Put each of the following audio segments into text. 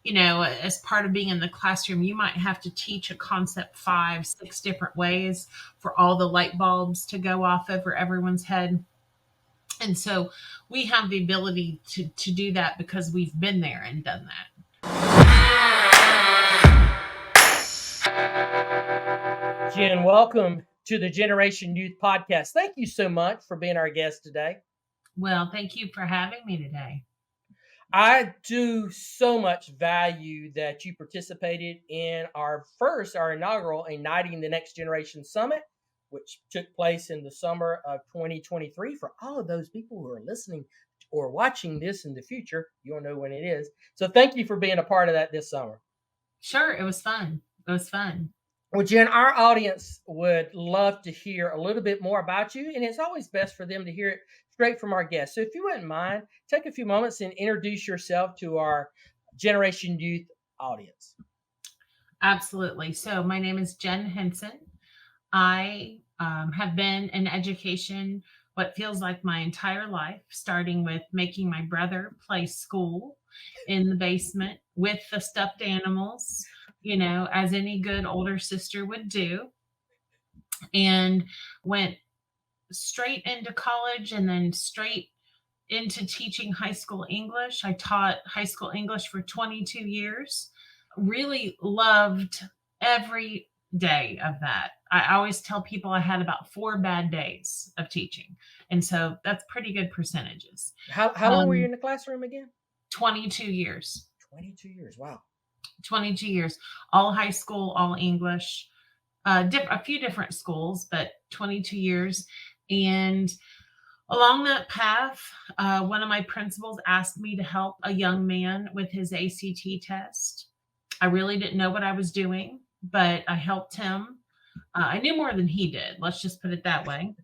as part of being in the classroom, you might have to teach a concept 5, 6 different ways for all the light bulbs to go off over everyone's head. And so we have the ability to do that because we've been there and done that. Jen, welcome to the Generation Youth Podcast. Thank you so much for being our guest today. Well, thank you for having me today. I do so much value that you participated in our inaugural Igniting the Next Generation Summit, which took place in the summer of 2023. For all of those people who are listening or watching this in the future, you'll know when it is. So thank you for being a part of that this summer. Sure. It was fun. Well, Jen, our audience would love to hear a little bit more about you, and it's always best for them to hear it straight from our guests. So if you wouldn't mind, take a few moments and introduce yourself to our Generation Youth audience. Absolutely. So my name is Jen Henson. I have been in education what feels like my entire life, starting with making my brother play school in the basement with the stuffed animals, as any good older sister would do, and went straight into college and then straight into teaching high school English. I taught high school English for 22 years. Really loved every day of that. I always tell people I had about 4 bad days of teaching. And so that's pretty good percentages. How long were you in the classroom again? 22 years. 22 years. Wow. 22 years. All high school, all English, a few different schools, but 22 years. And along that path, one of my principals asked me to help a young man with his ACT test. I really didn't know what I was doing, but I helped him. I knew more than he did. Let's just put it that way.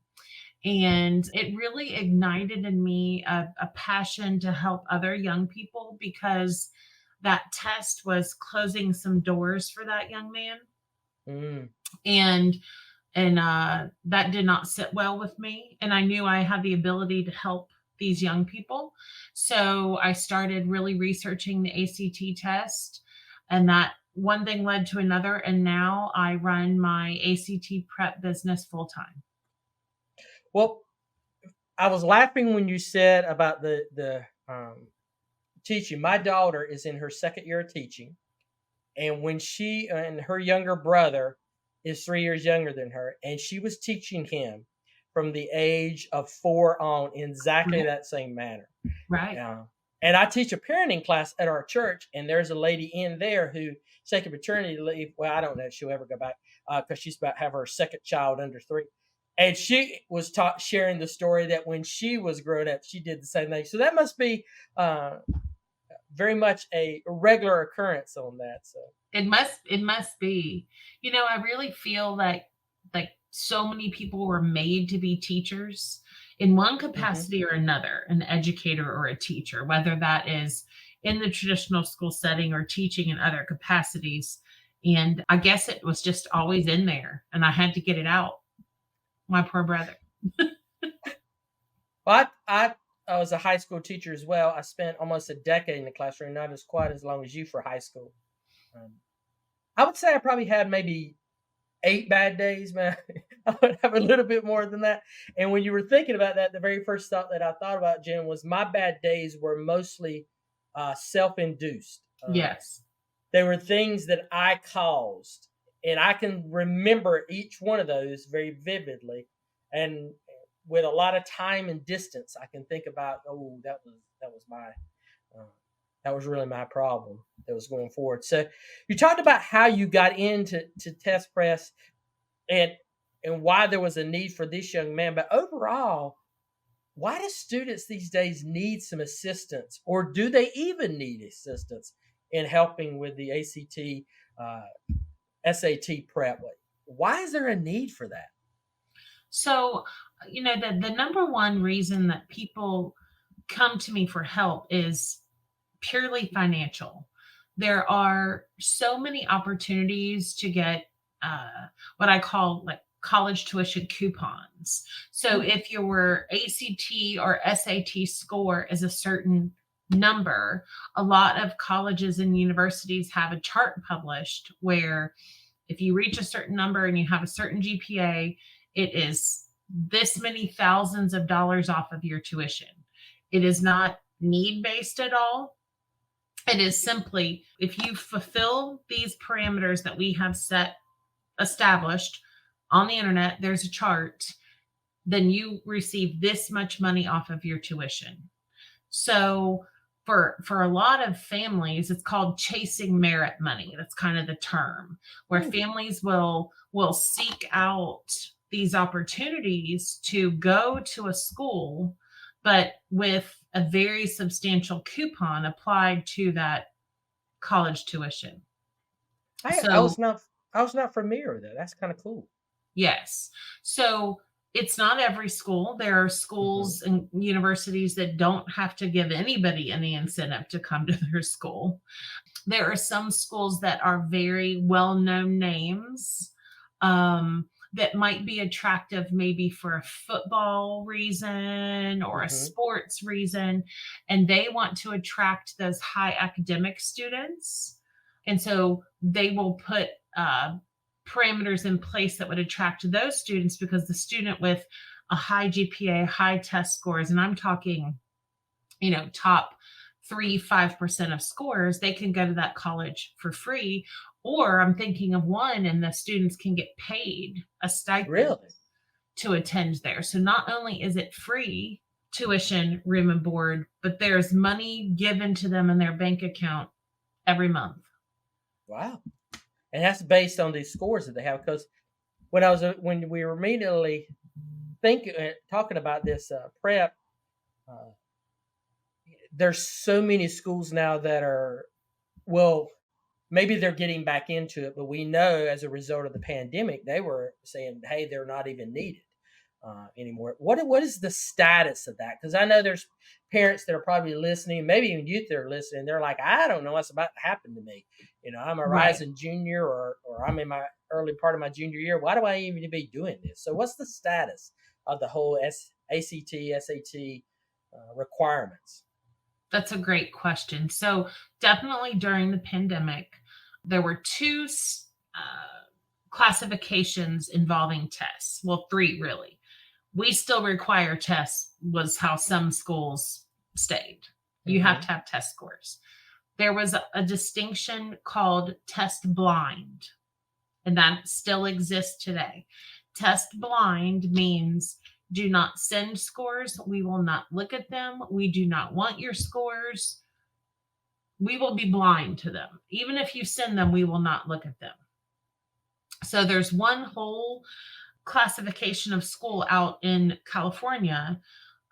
And it really ignited in me a passion to help other young people because that test was closing some doors for that young man. And that did not sit well with me. And I knew I had the ability to help these young people. So I started really researching the ACT test, and that one thing led to another. And now I run my ACT prep business full time. Well, I was laughing when you said about the teaching. My daughter is in her second year of teaching. And when she and her younger brother is 3 years younger than her, and she was teaching him from the age of 4 on in exactly that same manner. Right. And I teach a parenting class at our church, and there's a lady in there who's taking maternity leave. Well, I don't know if she'll ever go back because she's about to have her second child under 3. And she was sharing the story that when she was growing up, she did the same thing. So that must be very much a regular occurrence on that. So it must be. I really feel like so many people were made to be teachers in one capacity or another, an educator or a teacher, whether that is in the traditional school setting or teaching in other capacities. And I guess it was just always in there, and I had to get it out. My poor brother. Well, I was a high school teacher as well. I spent almost a decade in the classroom, not as quite as long as you for high school. I would say I probably had maybe 8 bad days, man. I would have a little bit more than that. And when you were thinking about that, the very first thought that I thought about, Jen, was my bad days were mostly self-induced. Yes. They were things that I caused. And I can remember each one of those very vividly. And with a lot of time and distance, I can think about, that was really my problem that was going forward. So you talked about how you got into test press and why there was a need for this young man. But overall, why do students these days need some assistance, or do they even need assistance in helping with the ACT, SAT prep? Why is there a need for that? So, the number one reason that people come to me for help is purely financial. There are so many opportunities to get what I call college tuition coupons. So if your ACT or SAT score is a certain number, a lot of colleges and universities have a chart published where if you reach a certain number and you have a certain GPA, it is this many thousands of dollars off of your tuition. It is not need based at all. It is simply if you fulfill these parameters that we have established on the internet, there's a chart, then you receive this much money off of your tuition. So for a lot of families, it's called chasing merit money. That's kind of the term where families will seek out these opportunities to go to a school, but with a very substantial coupon applied to that college tuition. I was not familiar with that. That's kind of cool. Yes. So it's not every school. There are schools and universities that don't have to give anybody any incentive to come to their school. There are some schools that are very well-known names that might be attractive maybe for a football reason or a sports reason, and they want to attract those high academic students. And so they will put parameters in place that would attract those students because the student with a high GPA, high test scores, and I'm talking, top 3-5% of scores, they can go to that college for free. Or I'm thinking of one, and the students can get paid a stipend to attend there. So not only is it free tuition, room and board, but there's money given to them in their bank account every month. Wow. And that's based on these scores that they have. Because when we were immediately talking about this prep, there's so many schools now that are, maybe they're getting back into it, but we know as a result of the pandemic, they were saying, hey, they're not even needed anymore. What is the status of that? Because I know there's parents that are probably listening, maybe even youth that are listening. They're like, I don't know what's about to happen to me. I'm a rising junior or I'm in my early part of my junior year. Why do I even be doing this? So what's the status of the whole ACT, SAT requirements? That's a great question. So definitely during the pandemic, there were two classifications involving tests. Well, three really. We still require tests was how some schools stayed. You have to have test scores. There was a distinction called test blind, and that still exists today. Test blind means do not send scores. We will not look at them. We do not want your scores. We will be blind to them. Even if you send them, we will not look at them. So there's one whole classification of school out in California.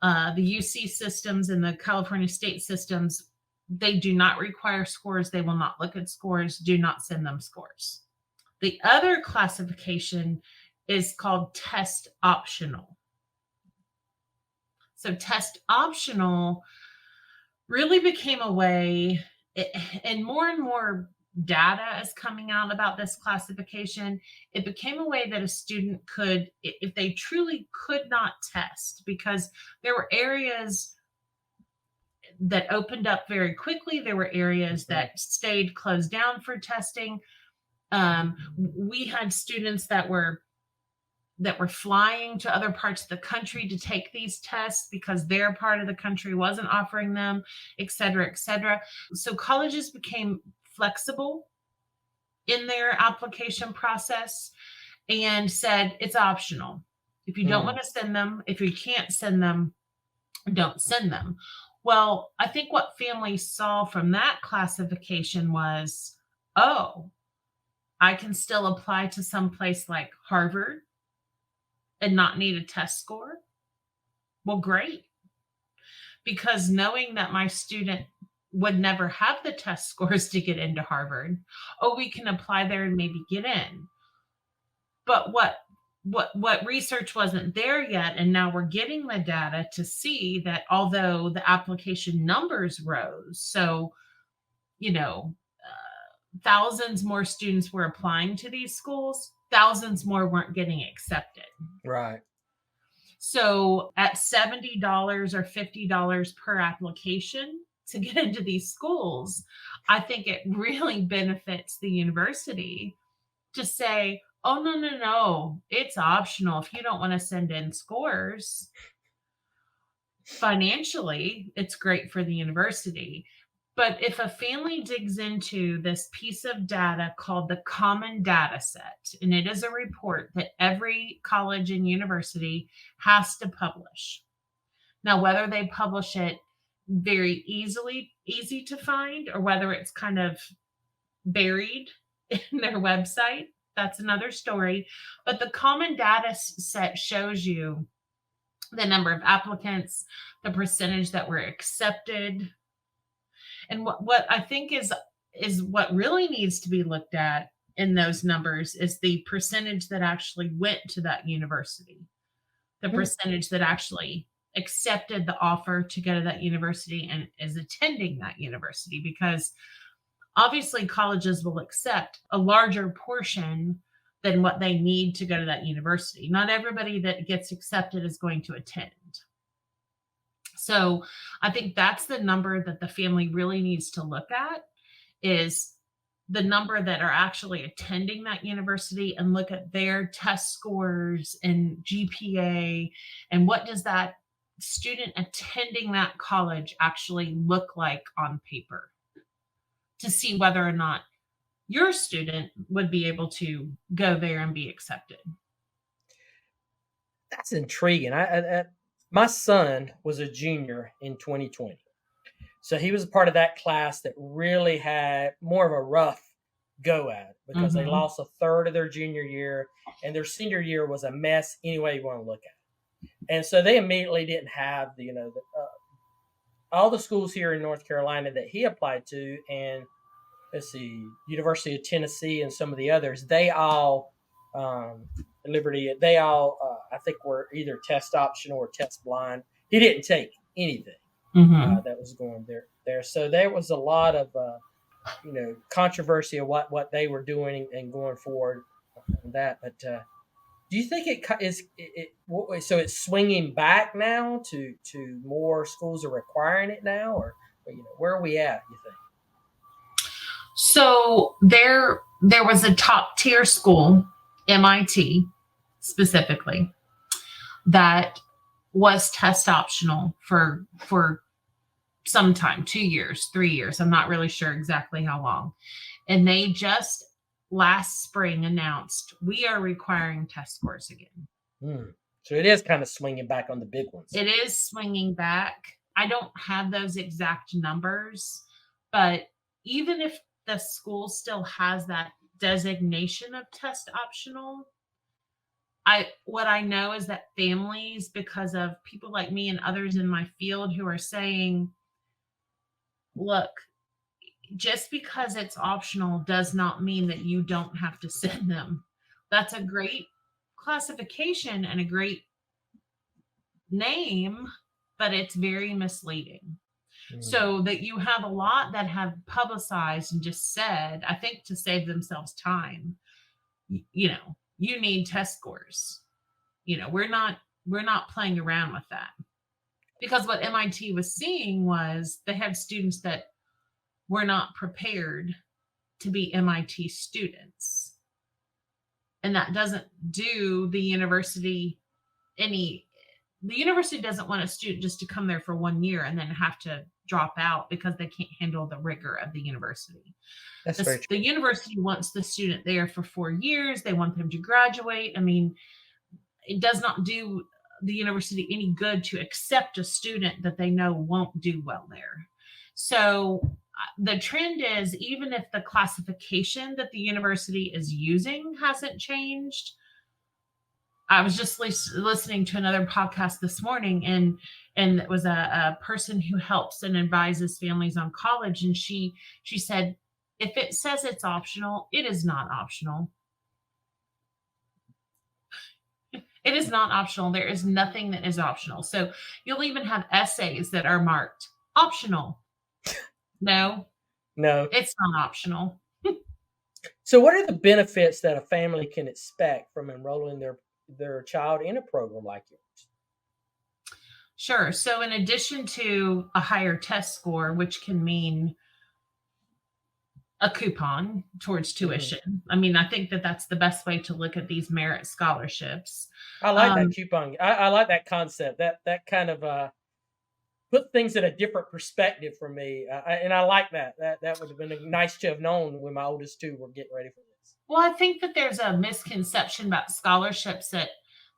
The UC systems and the California state systems, they do not require scores. They will not look at scores. Do not send them scores. The other classification is called test optional. So test optional really became a way, and more data is coming out about this classification. It became a way that a student could, if they truly could not test, because there were areas that opened up very quickly. There were areas that stayed closed down for testing. We had students that were flying to other parts of the country to take these tests because their part of the country wasn't offering them, et cetera, et cetera. So colleges became flexible in their application process and said it's optional. If you don't want to send them, if you can't send them, don't send them. Well, I think what families saw from that classification was, oh, I can still apply to some place like Harvard and not need a test score? Well, great. Because knowing that my student would never have the test scores to get into Harvard, we can apply there and maybe get in. But what research wasn't there yet, and now we're getting the data to see that although the application numbers rose, so, thousands more students were applying to these schools, thousands more weren't getting accepted. Right. So at $70 or $50 per application, to get into these schools, I think it really benefits the university to say, oh, no, no, no, it's optional if you don't want to send in scores. Financially, it's great for the university. But if a family digs into this piece of data called the Common Data Set, and it is a report that every college and university has to publish. Now, whether they publish it very easy to find, or whether it's kind of buried in their website, that's another story. But the Common Data Set shows you the number of applicants, the percentage that were accepted. And what I think is what really needs to be looked at in those numbers is the percentage that actually went to that university, the percentage that actually accepted the offer to go to that university and is attending that university, because obviously colleges will accept a larger portion than what they need to go to that university. Not everybody that gets accepted is going to attend. So I think that's the number that the family really needs to look at, is the number that are actually attending that university, and look at their test scores and GPA, and what does that student attending that college actually look like on paper, to see whether or not your student would be able to go there and be accepted. That's intriguing. My son was a junior in 2020. So he was a part of that class that really had more of a rough go at it, because they lost a third of their junior year, and their senior year was a mess any way you want to look at it. And so they immediately didn't have all the schools here in North Carolina that he applied to, and let's see, University of Tennessee and some of the others, they all Liberty, they all I think were either test optional or test blind. He didn't take anything that was going there. So there was a lot of controversy of what they were doing and going forward on that. But do you think so it's swinging back now to more schools are requiring it now, or where are we at, you think? So there was a top tier school, MIT specifically, that was test optional for some time, 2 years, 3 years. I'm not really sure exactly how long. And they just last spring announced, we are requiring test scores again. So it is kind of swinging back on the big ones. It is swinging back. I don't have those exact numbers, but even if the school still has that designation of test optional, what I know is that families, because of people like me and others in my field who are saying, look, just because it's optional does not mean that you don't have to send them. That's a great classification and a great name, but it's very misleading. So that you have a lot that have publicized and just said, I think to save themselves time, you need test scores. We're not playing around with that, because what MIT was seeing was they had students that were not prepared to be MIT students, and that doesn't do the university any. The university doesn't want a student just to come there for 1 year and then have to drop out because they can't handle the rigor of the university. That's very true. The university wants the student there for 4 years. They want them to graduate. I mean, it does not do the university any good to accept a student that they know won't do well there. So the trend is, even if the classification that the university is using hasn't changed, I was just listening to another podcast this morning, and it was a person who helps and advises families on college, and she said, if it says it's optional, it is not optional. It is not optional. There is nothing that is optional. So you'll even have essays that are marked optional. No, it's not optional. So what are the benefits that a family can expect from enrolling their child in a program like yours? Sure. So, in addition to a higher test score, which can mean a coupon towards Hmm. tuition, I mean, I think that that's the best way to look at these merit scholarships. I like that Um, coupon. I like that concept. That kind of put things in a different perspective for me, and I like that. That would have been nice to have known when my oldest two were getting ready for this. well, I think that there's a misconception about scholarships that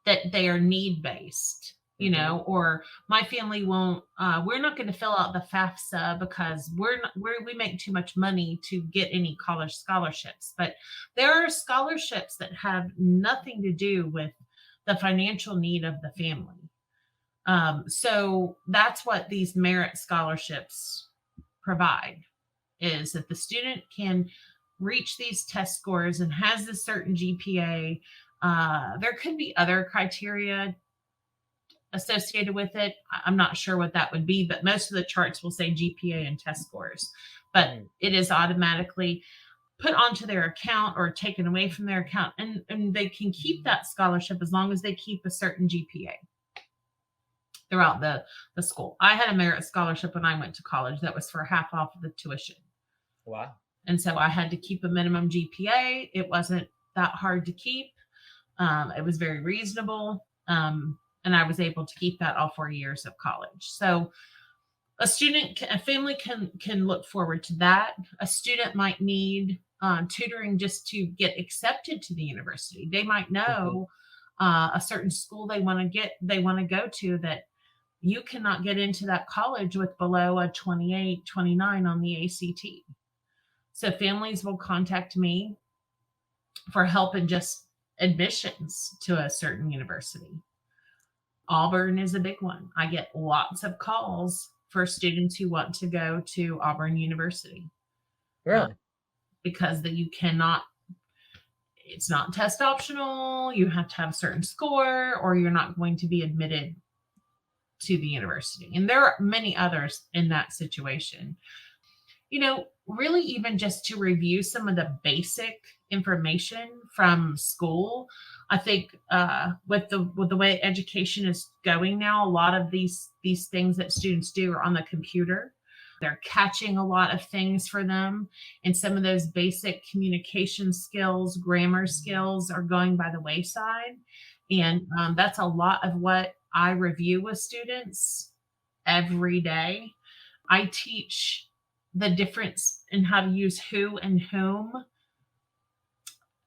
they are need based, Hmm. or my family won't. We're not going to fill out the FAFSA because we make too much money to get any college scholarships. But there are scholarships that have nothing to do with the financial need of the family. So that's what these merit scholarships provide, is that the student can reach these test scores and has a certain GPA. There could be other criteria associated with it. I'm not sure what that would be, but most of the charts will say GPA and test scores. But Mm. it is automatically put onto their account or taken away from their account, and they can keep that scholarship as long as they keep a certain GPA throughout the school. I had a merit scholarship when I went to college that was for half off of the tuition. Wow. And so I had to keep a minimum GPA. It wasn't that hard to keep. It was very reasonable. And I was able to keep that all 4 years of college. So a family can look forward to that. A student might need tutoring just to get accepted to the university. They might Hmm. know a certain school they want to go to, that you cannot get into that college with below a 28, 29 on the ACT. So families will contact me for help in just admissions to a certain university. Auburn is a big one. I get lots of calls for students who want to go to Auburn University, uh, Really? because that you cannot. It's not test optional. You have to have a certain score, or you're not going to be admitted to the university. And there are many others in that situation. Really, even just to review some of the basic information from school. I think with the way education is going now, a lot of these things that students do are on the computer. They're catching a lot of things for them, and some of those basic communication skills, grammar skills are going by the wayside. And that's a lot of what I review with students every day. I teach the difference in how to use who and whom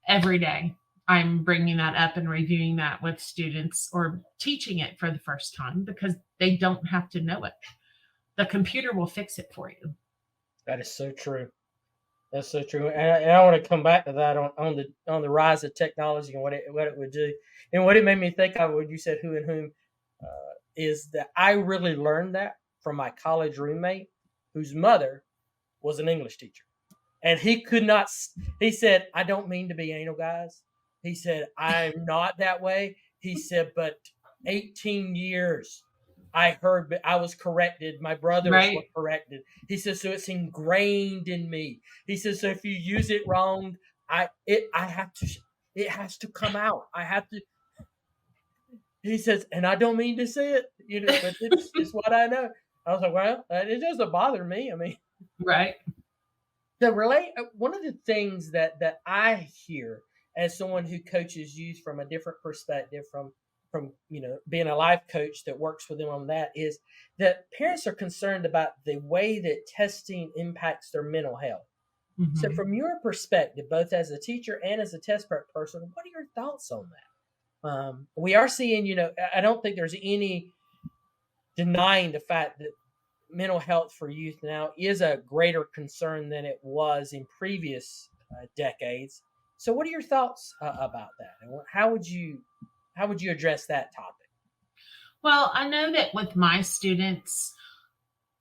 every day. I'm bringing that up and reviewing that with students or teaching it for the first time because they don't have to know it. The computer will fix it for you. That is so true. That's so true. And I want to come back to that on the rise of technology and what it would do, and what it made me think of when you said who and whom, is that I really learned that from my college roommate, whose mother was an English teacher. And he could not. He said, "I don't mean to be anal, guys." He said, "I'm not that way." He said, "But 18 years, I heard, but I was corrected. My brothers were Right? corrected." He says, "So it's ingrained in me." He says, "So if you use it wrong, I have to. It has to come out. I have to." He says, "And I don't mean to say it, but it's what I know." I was like, "Well, it doesn't bother me. I mean." Right? One of the things that I hear as someone who coaches youth from a different perspective, from being a life coach that works with them on that, is that parents are concerned about the way that testing impacts their mental health. So Hmm. from your perspective, both as a teacher and as a test prep person, what are your thoughts on that? We are seeing, I don't think there's any denying the fact that mental health for youth now is a greater concern than it was in previous decades. So, what are your thoughts about that, and how would you address that topic? Well, I know that with my students,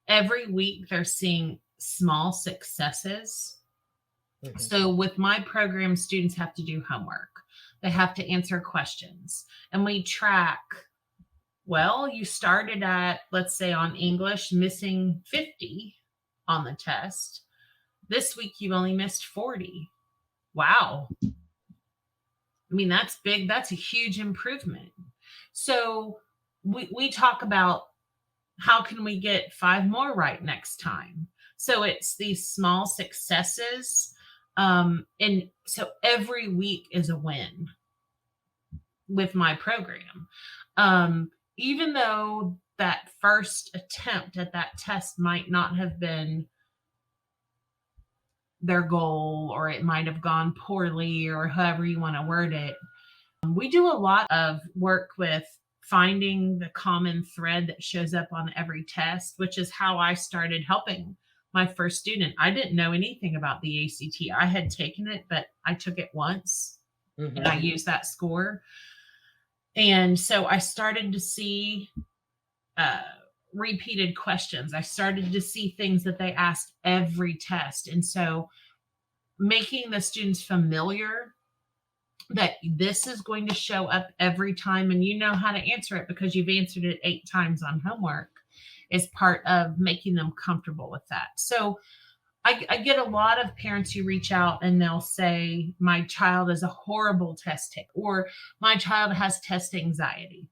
every week they're seeing small successes. Hmm. So with my program, students have to do homework. They have to answer questions. And we track, well, you started at, let's say on English, missing 50 on the test. This week you only missed 40. Wow. I mean, that's big. That's a huge improvement. So we talk about how can we get 5 more right next time? So it's these small successes. And so every week is a win with my program. Even though that first attempt at that test might not have been their goal, or it might have gone poorly, or however you want to word it, we do a lot of work with finding the common thread that shows up on every test, which is how I started helping my first student. I didn't know anything about the ACT. I had taken it, but I took it once and I used that score. And so I started to see uh, repeated questions. I started to see things that they asked every test. And so making the students familiar that this is going to show up every time and you know how to answer it because you've answered it 8 times on homework is part of making them comfortable with that. So I get a lot of parents who reach out and they'll say, my child is a horrible test taker, or my child has test anxiety.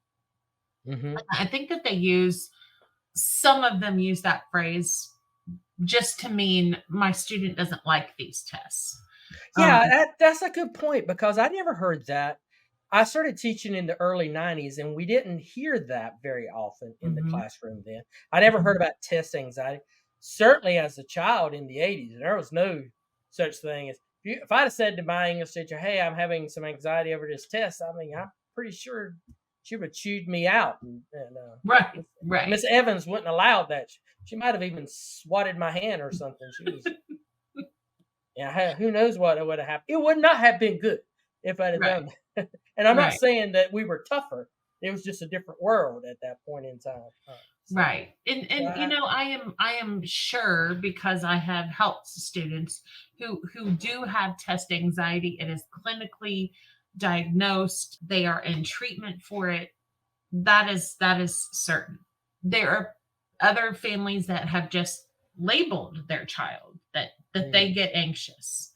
I think that some of them use that phrase just to mean my student doesn't like these tests. Yeah, that's a good point because I never heard that. I started teaching in the early 90s and we didn't hear that very often in the classroom then. I never heard about test anxiety. Certainly as a child in the 80s, there was no such thing as, if I'd have said to my English teacher, hey, I'm having some anxiety over this test, I mean, I'm pretty sure she would have chewed me out. Right. Miss Evans wouldn't allow that. She might have even swatted my hand or something. She was, yeah, who knows what would have happened. It would not have been good if I'd have done that. And I'm not saying that we were tougher. It was just a different world at that point in time. Right. And you know, I am sure, because I have helped students who do have test anxiety. It is clinically diagnosed. They are in treatment for it. That is certain. There are other families that have just labeled their child that they get anxious.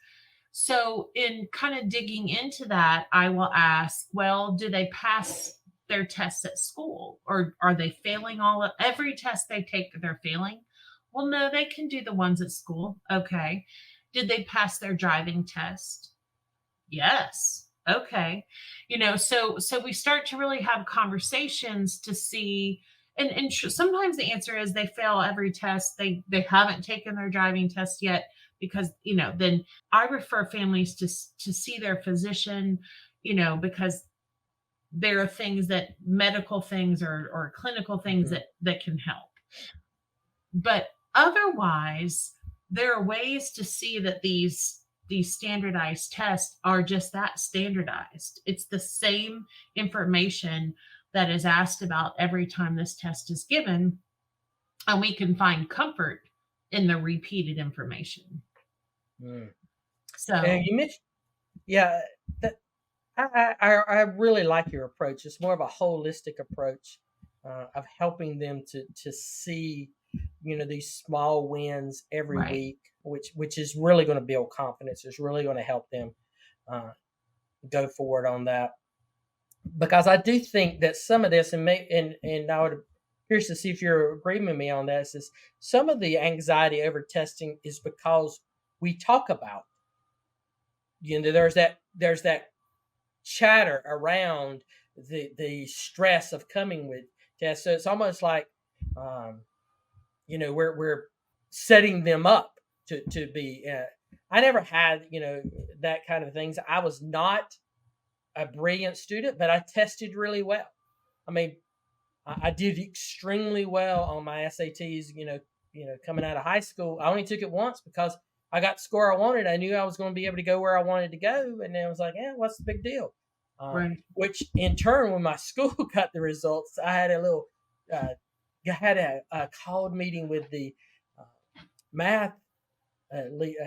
So in kind of digging into that, I will ask, well, do they pass their tests at school, or are they failing every test they take, they're failing? Well, no, they can do the ones at school. Okay. Did they pass their driving test? Yes. Okay. You know, so we start to really have conversations to see, and sometimes the answer is they fail every test. They haven't taken their driving test yet, because, you know, then I refer families to see their physician, you know, because there are things that medical things or clinical things that can help. But otherwise, there are ways to see that these standardized tests are just that, standardized. It's the same information that is asked about every time this test is given, and we can find comfort in the repeated information. So you mentioned, yeah, that I really like your approach. It's more of a holistic approach of helping them to see, you know, these small wins every week, which is really going to build confidence. It's really going to help them go forward on that. Because I do think that some of this, and I would curious to see if you're agreeing with me on this, is some of the anxiety over testing is because we talk about, you know, there's that chatter around the stress of coming with tests. So it's almost like, you know, we're setting them up to be. I never had, you know, that kind of things. I was not a brilliant student, but I tested really well. I mean, I did extremely well on my SATs. You know, coming out of high school, I only took it once because I got the score I wanted. I knew I was going to be able to go where I wanted to go, and then I was like, "Yeah, what's the big deal?" Which in turn, when my school got the results, I had a called meeting with the math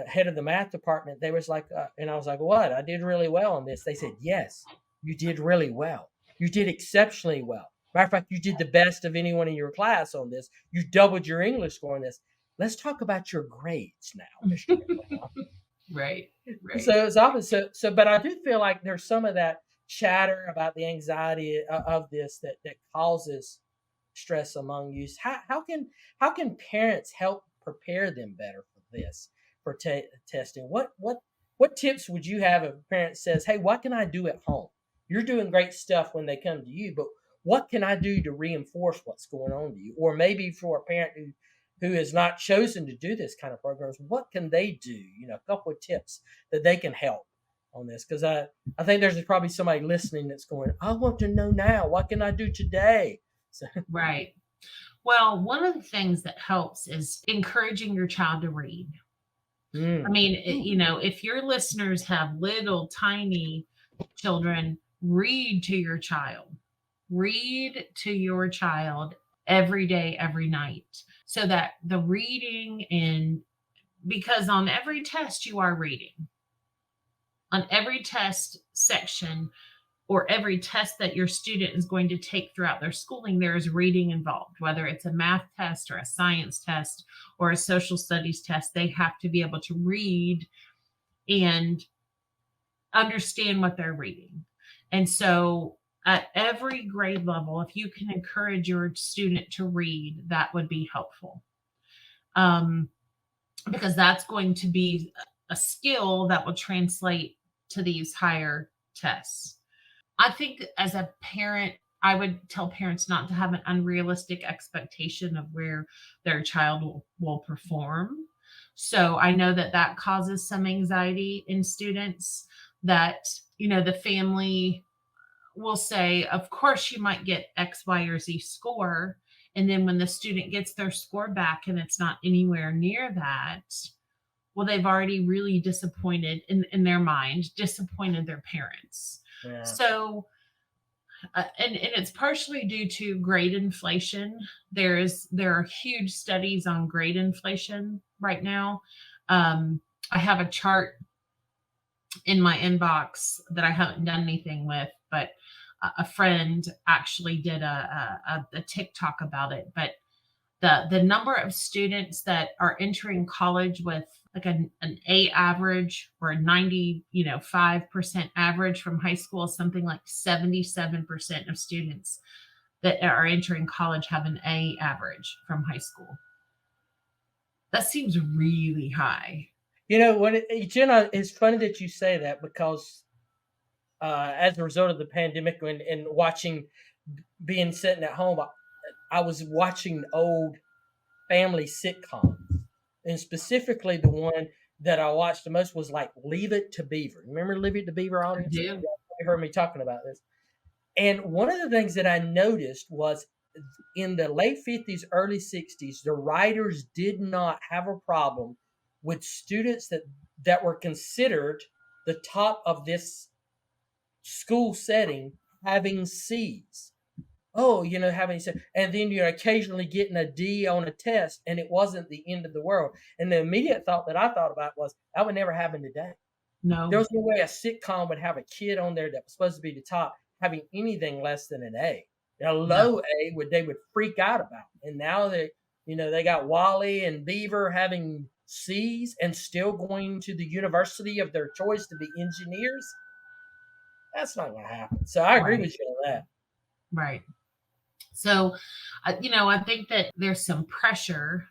head of the math department. They was like, and I was like, "What? I did really well on this." They said, "Yes, you did really well. You did exceptionally well. Matter of fact, you did the best of anyone in your class on this. You doubled your English score on this. Let's talk about your grades now, Mr. McLamb." Right. So it's opposite. So, but I do feel like there's some of that chatter about the anxiety of this that causes stress among youth. How can parents help prepare them better for this, for testing? What tips would you have if a parent says, "Hey, what can I do at home? You're doing great stuff when they come to you, but what can I do to reinforce what's going on to you?" Or maybe for a parent who has not chosen to do this kind of programs, what can they do? A couple of tips that they can help on this, because I think there's probably somebody listening that's going, "I want to know now. What can I do today?" So, Right. Well, one of the things that helps is encouraging your child to read. I mean, if your listeners have little tiny children, read to your child. Read to your child every day, every night, so that the reading, and because on every test you are reading, on every test section, or every test that your student is going to take throughout their schooling, there is reading involved, whether it's a math test or a science test or a social studies test. They have to be able to read and understand what they're reading. And so at every grade level, if you can encourage your student to read, that would be helpful. Because that's going to be a skill that will translate to these higher tests. I think as a parent, I would tell parents not to have an unrealistic expectation of where their child will perform. So I know that causes some anxiety in students, that, the family will say, of course, you might get X, Y, or Z score. And then when the student gets their score back and it's not anywhere near that, well, they've already really disappointed in their mind, disappointed their parents. yeah. So, and it's partially due to grade inflation. There are huge studies on grade inflation right now. I have a chart in my inbox that I haven't done anything with, but a friend actually did a TikTok about it. But the number of students that are entering college with like an A average or a 95% average from high school is something like 77% of students that are entering college have an A average from high school. That seems really high. Jenna, it's funny that you say that, because as a result of the pandemic and being sitting at home, I was watching old family sitcoms, and specifically the one that I watched the most was like Leave It to Beaver. Remember Leave It to Beaver, audience? You You heard me talking about this. And one of the things that I noticed was in the late 50s, early 60s, the writers did not have a problem with students that were considered the top of this school setting having C's. Oh, having said, and then you're occasionally getting a D on a test, and it wasn't the end of the world. And the immediate thought that I thought about was, that would never happen today. No. There was no way a sitcom would have a kid on there that was supposed to be the top having anything less than an A. A low A they would freak out about. And now they got Wally and Beaver having C's and still going to the university of their choice to be engineers. That's not going to happen. So I agree with you on that. Right. So, I think that there's some pressure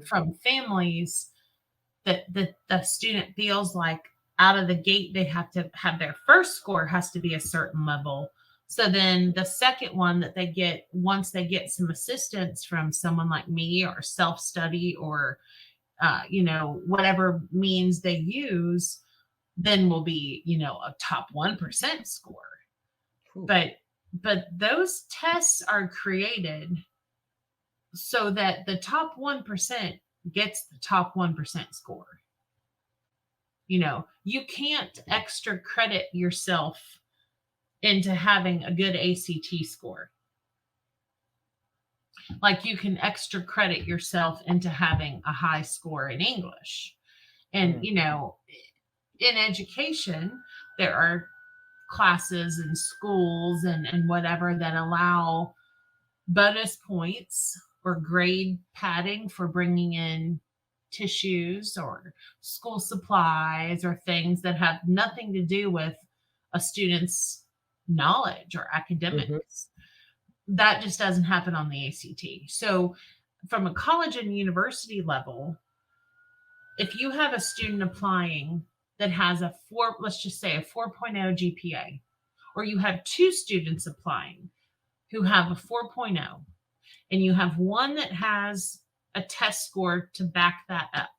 from families that the student feels like out of the gate they have to have their first score has to be a certain level. So then the second one that they get, once they get some assistance from someone like me or self-study or, whatever means they use, then will be, a top 1% score. Ooh. But those tests are created so that the top 1% gets the top 1% score. You can't extra credit yourself into having a good ACT score. Like you can extra credit yourself into having a high score in English. And, in education, there are classes and schools and whatever that allow bonus points or grade padding for bringing in tissues or school supplies or things that have nothing to do with a student's knowledge or academics. that just doesn't happen on the ACT. So from a college and university level, if you have a student applying that has a four, let's just say a 4.0 GPA, or you have two students applying who have a 4.0, and you have one that has a test score to back that up.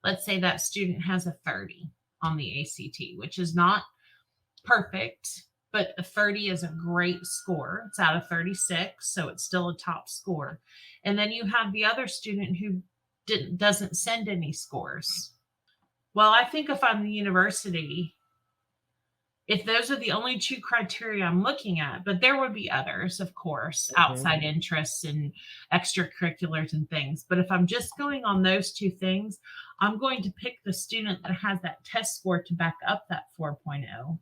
Let's say that student has a 30 on the ACT, which is not perfect, but a 30 is a great score. It's out of 36, so it's still a top score. And then you have the other student who doesn't send any scores. Well, I think if I'm the university, if those are the only two criteria I'm looking at, but there would be others, of course, outside interests and extracurriculars and things. But if I'm just going on those two things, I'm going to pick the student that has that test score to back up that 4.0.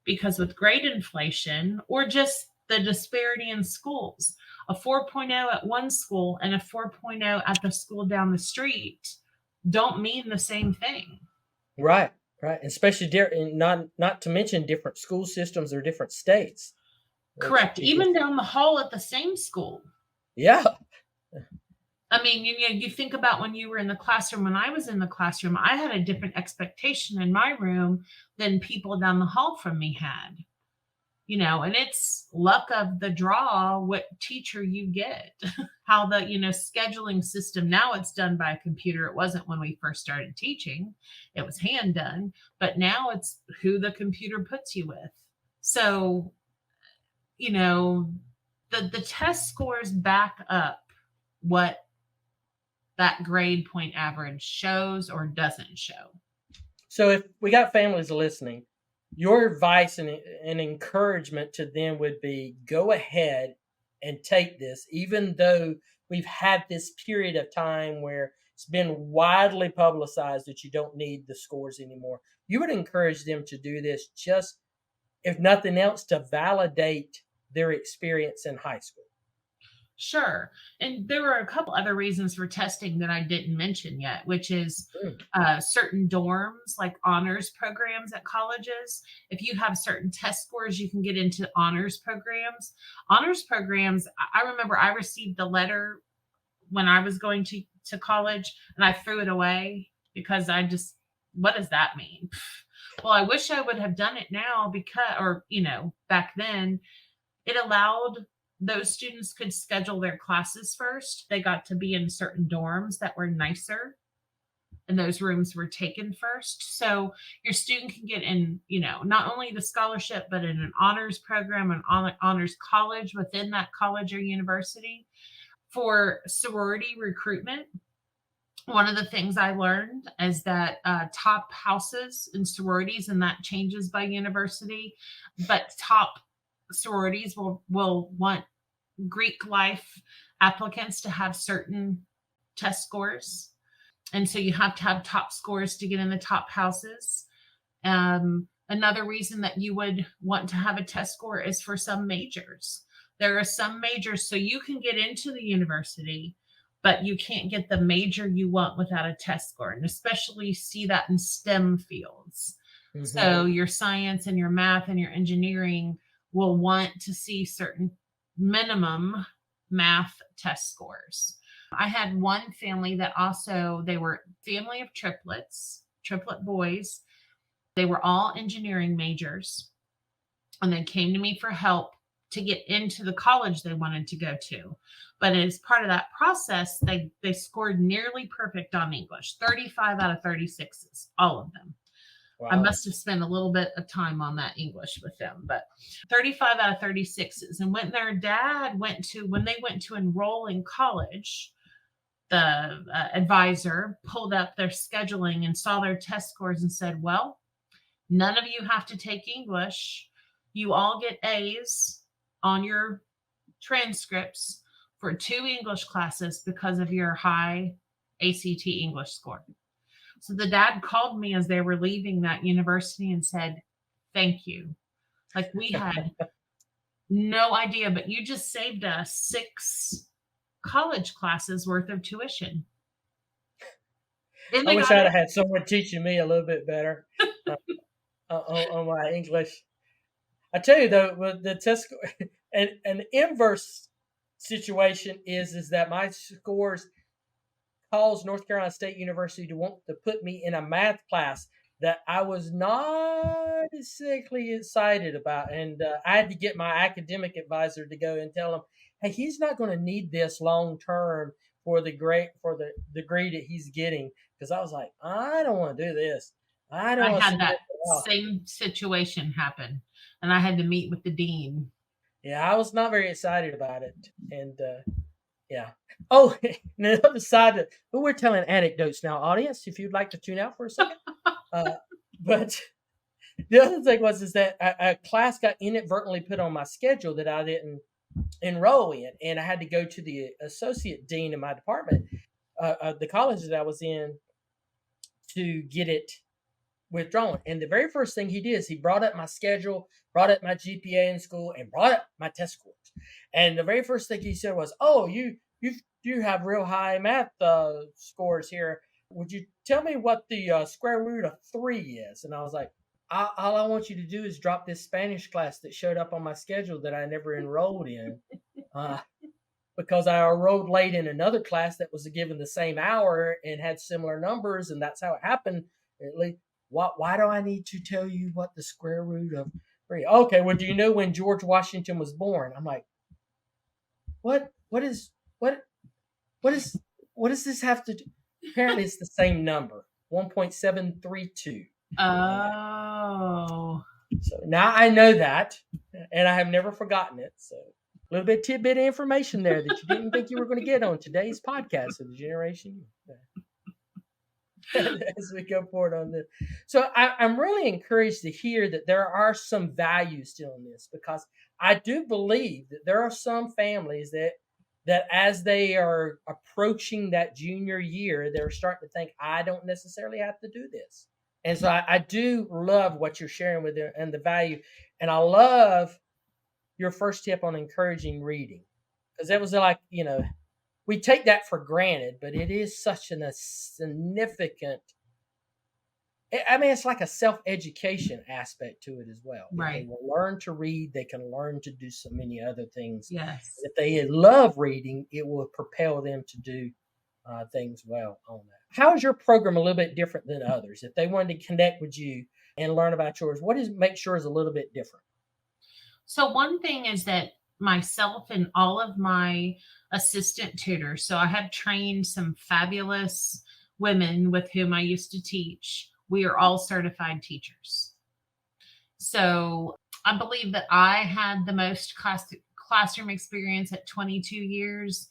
Because with grade inflation or just the disparity in schools, a 4.0 at one school and a 4.0 at the school down the street don't mean the same thing. Right, right. Especially not to mention different school systems or different states. Correct. Even down the hall at the same school. Yeah. I mean, you think about when you were in the classroom. When I was in the classroom, I had a different expectation in my room than people down the hall from me had. And it's luck of the draw what teacher you get. How the, scheduling system, now it's done by a computer. It wasn't when we first started teaching. It was hand done, but now it's who the computer puts you with. So, the test scores back up what that grade point average shows or doesn't show. So if we got families listening, your advice and encouragement to them would be go ahead and take this, even though we've had this period of time where it's been widely publicized that you don't need the scores anymore. You would encourage them to do this just, if nothing else, to validate their experience in high school. Sure. And there were a couple other reasons for testing that I didn't mention yet, which is certain dorms, like honors programs at colleges. If you have certain test scores, you can get into honors programs. Honors programs, I remember I received the letter when I was going to college and I threw it away because what does that mean? Well, I wish I would have done it now back then it allowed those students could schedule their classes first. They got to be in certain dorms that were nicer, and those rooms were taken first. So your student can get in, not only the scholarship, but in an honors program, an honors college within that college or university. For sorority recruitment, one of the things I learned is that top houses and sororities, and that changes by university, but top sororities will want Greek life applicants to have certain test scores. And so you have to have top scores to get in the top houses. Another reason that you would want to have a test score is for some majors. There are some majors, so you can get into the university, but you can't get the major you want without a test score. And especially you see that in STEM fields. Mm-hmm. So your science and your math and your engineering will want to see certain minimum math test scores. I had one family that they were family of triplet boys. They were all engineering majors, and they came to me for help to get into the college they wanted to go to. But as part of that process, they scored nearly perfect on English, 35 out of 36s, all of them. Wow. I must have spent a little bit of time on that English with them, but 35 out of 36s. And when their dad when they went to enroll in college, the advisor pulled up their scheduling and saw their test scores and said, well, none of you have to take English. You all get A's on your transcripts for 2 English classes because of your high ACT English score. So the dad called me as they were leaving that university and said, thank you. Like, we had no idea, but you just saved us 6 college classes worth of tuition. I wish I'd have had someone teaching me a little bit better on my English. I tell you though, with the test, And an inverse situation is that my scores caused North Carolina State University to want to put me in a math class that I was not exactly excited about, and I had to get my academic advisor to go and tell him, "Hey, he's not going to need this long term for the degree that he's getting." Because I was like, "I don't want to do this. I don't I want to see had this that at all." same situation happen, and I had to meet with the dean. Yeah, I was not very excited about it, and yeah. Oh, the other side of we're telling anecdotes now, audience. If you'd like to tune out for a second, uh, but the other thing is that a class got inadvertently put on my schedule that I didn't enroll in, and I had to go to the associate dean in my department, the college that I was in, to get it withdrawn. And the very first thing he did is he brought up my schedule, brought up my GPA in school, and brought up my test scores. And the very first thing he said was, "Oh, you have real high math scores here. Would you tell me what the square root of 3 is?" And I was like, all I want you to do is drop this Spanish class that showed up on my schedule that I never enrolled in, because I enrolled late in another class that was given the same hour and had similar numbers, and that's how it happened. At least, why do I need to tell you what the square root of 3? Okay, well, do you know when George Washington was born? I'm like, what? What is what? What is what does this have to do? Apparently, it's the same number, 1.732. Oh. So now I know that, and I have never forgotten it. So a little bit tidbit of information there that you didn't think you were going to get on today's podcast of the Generation as we go forward on this. So I'm really encouraged to hear that there are some values still in this, because I do believe that there are some families that as they are approaching that junior year, they're starting to think, I don't necessarily have to do this. And so I do love what you're sharing with them and the value. And I love your first tip on encouraging reading, because that was like, we take that for granted, but it is such a significant, I mean, it's like a self-education aspect to it as well. Right. If they will learn to read, they can learn to do so many other things. Yes. If they love reading, it will propel them to do things well on that. How is your program a little bit different than others? If they wanted to connect with you and learn about yours, what is make sure is a little bit different? So one thing is that myself and all of my assistant tutors, so I have trained some fabulous women with whom I used to teach. We are all certified teachers. So I believe that I had the most classroom experience at 22 years,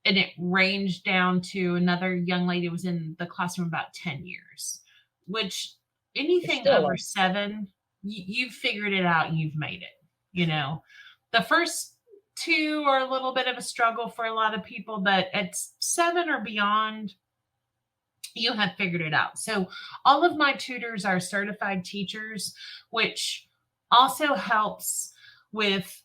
and it ranged down to another young lady who was in the classroom about 10 years, which anything over 7, you've figured it out, you've made it. The first 2 are a little bit of a struggle for a lot of people, but at 7 or beyond, you have figured it out. So all of my tutors are certified teachers, which also helps with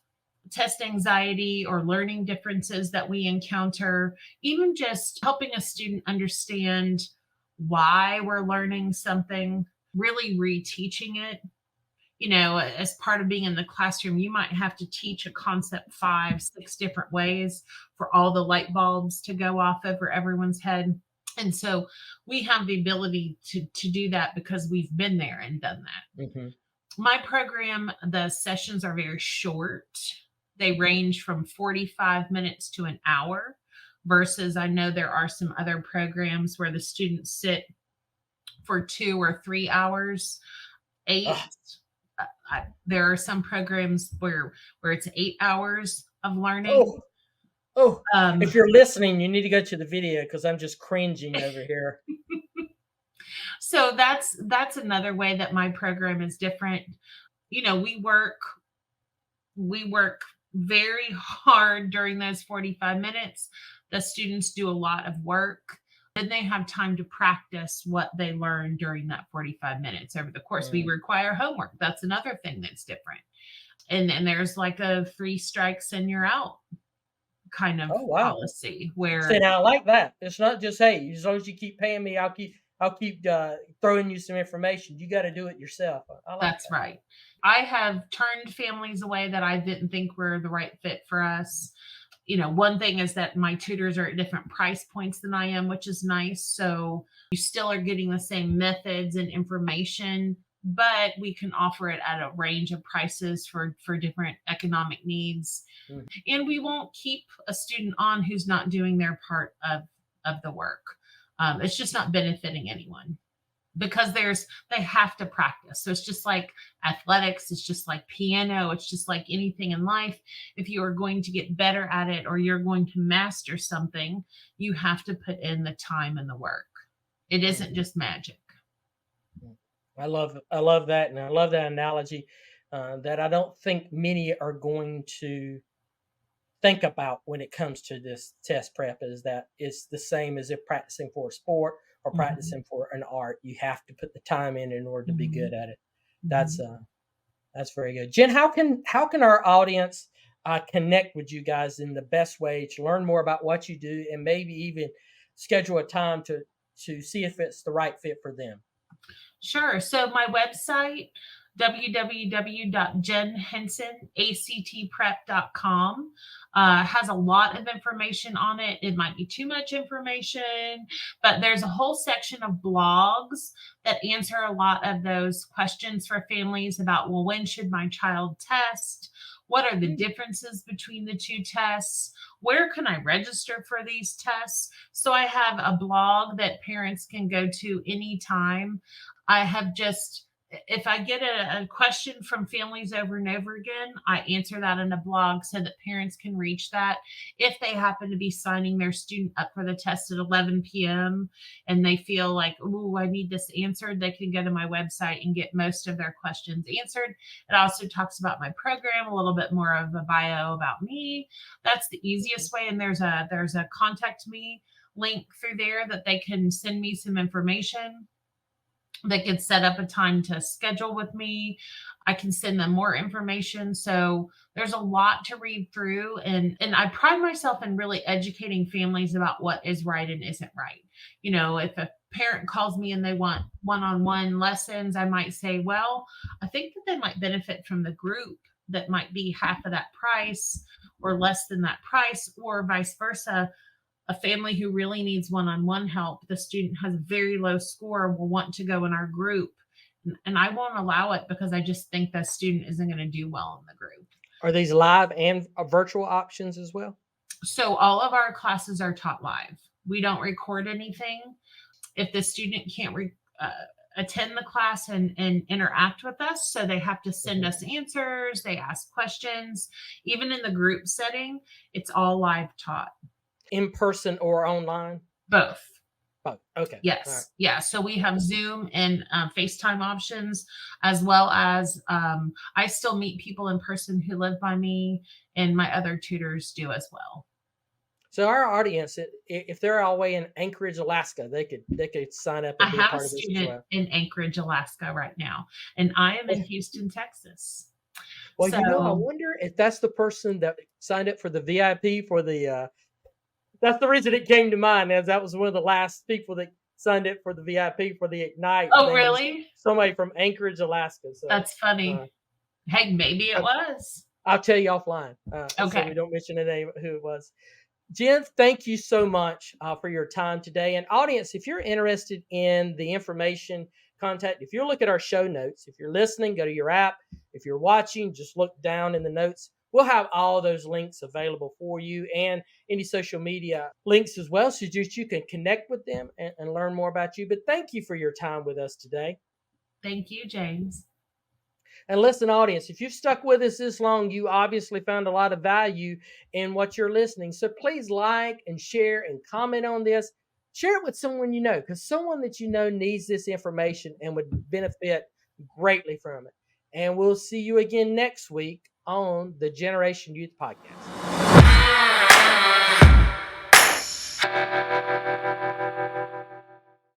test anxiety or learning differences that we encounter, even just helping a student understand why we're learning something, really reteaching it. As part of being in the classroom, you might have to teach a concept 5, 6 different ways for all the light bulbs to go off over everyone's head. And so we have the ability to do that because we've been there and done that. Mm-hmm. My program, the sessions are very short. They range from 45 minutes to an hour, versus I know there are some other programs where the students sit for 2 or 3 hours, 8. There are some programs where it's 8 hours of learning. If you're listening, you need to go to the video, because I'm just cringing over here. So that's another way that my program is different. We work very hard during those 45 minutes. The students do a lot of work. Then they have time to practice what they learn during that 45 minutes over the course. We require homework. That's another thing that's different. And there's like a 3 strikes and you're out kind of policy where. See, now I like that. It's not just, hey, as long as you keep paying me, I'll I'll keep throwing you some information. You got to do it yourself. I like That's that. right. I have turned families away that I didn't think were the right fit for us. One thing is that my tutors are at different price points than I am, which is nice. So you still are getting the same methods and information, but we can offer it at a range of prices for different economic needs. Mm. And we won't keep a student on who's not doing their part of the work. It's just not benefiting anyone, because they have to practice. So it's just like athletics, it's just like piano, it's just like anything in life. If you are going to get better at it, or you're going to master something, you have to put in the time and the work. It isn't just magic. I love that, and I love that analogy that I don't think many are going to think about when it comes to this test prep, is that it's the same as if practicing for a sport or practicing for an art. You have to put the time in order to be good at it. That's very good. Jen, how can our audience connect with you guys in the best way to learn more about what you do, and maybe even schedule a time to see if it's the right fit for them? Sure. So my website, www.jenhensonactprep.com, has a lot of information on it. It might be too much information, but there's a whole section of blogs that answer a lot of those questions for families about, well, when should my child test? What are the differences between the two tests? Where can I register for these tests? So I have a blog that parents can go to anytime. I have just, if I get a question from families over and over again, I answer that in a blog so that parents can reach that. If they happen to be signing their student up for the test at 11 p.m. and they feel like, oh, I need this answered, they can go to my website and get most of their questions answered. It also talks about my program, a little bit more of a bio about me. That's the easiest way. And there's a contact me link through there that they can send me some information. They can set up a time to schedule with me. I can send them more information. So there's a lot to read through. And I pride myself in really educating families about what is right and isn't right. If a parent calls me and they want one-on-one lessons, I might say, well, I think that they might benefit from the group that might be half of that price or less than that price, or vice versa. A family who really needs one-on-one help, the student has a very low score, will want to go in our group. And I won't allow it because I just think that student isn't going to do well in the group. Are these live and virtual options as well? So all of our classes are taught live. We don't record anything. If the student can't attend the class and interact with us, so they have to send us answers, they ask questions. Even in the group setting, it's all live taught. In person or online? Both. Okay. Yes. Right. Yeah. So we have Zoom and FaceTime options, as well as I still meet people in person who live by me, and my other tutors do as well. So our audience, if they're all the way in Anchorage, Alaska, they could sign up and be a part of this as well. I have a student in Anchorage, Alaska right now, and I am in Houston, Texas. Well, I wonder if that's the person that signed up for the VIP for the that's the reason it came to mind, as that was one of the last people that signed up for the VIP for the Ignite. Oh, really? Somebody from Anchorage, Alaska. So that's funny. Hey, maybe it was. I'll tell you offline. Okay. So we don't mention the name of who it was. Jen, thank you so much for your time today. And audience, if you're interested in the information, if you look at our show notes, if you're listening, go to your app. If you're watching, just look down in the notes. We'll have all those links available for you, and any social media links as well, so that you can connect with them and learn more about you. But thank you for your time with us today. Thank you, James. And listen, audience, if you've stuck with us this long, you obviously found a lot of value in what you're listening. So please like and share and comment on this. Share it with someone you know, because someone that you know needs this information and would benefit greatly from it. And we'll see you again next week on the Generation Youth Podcast.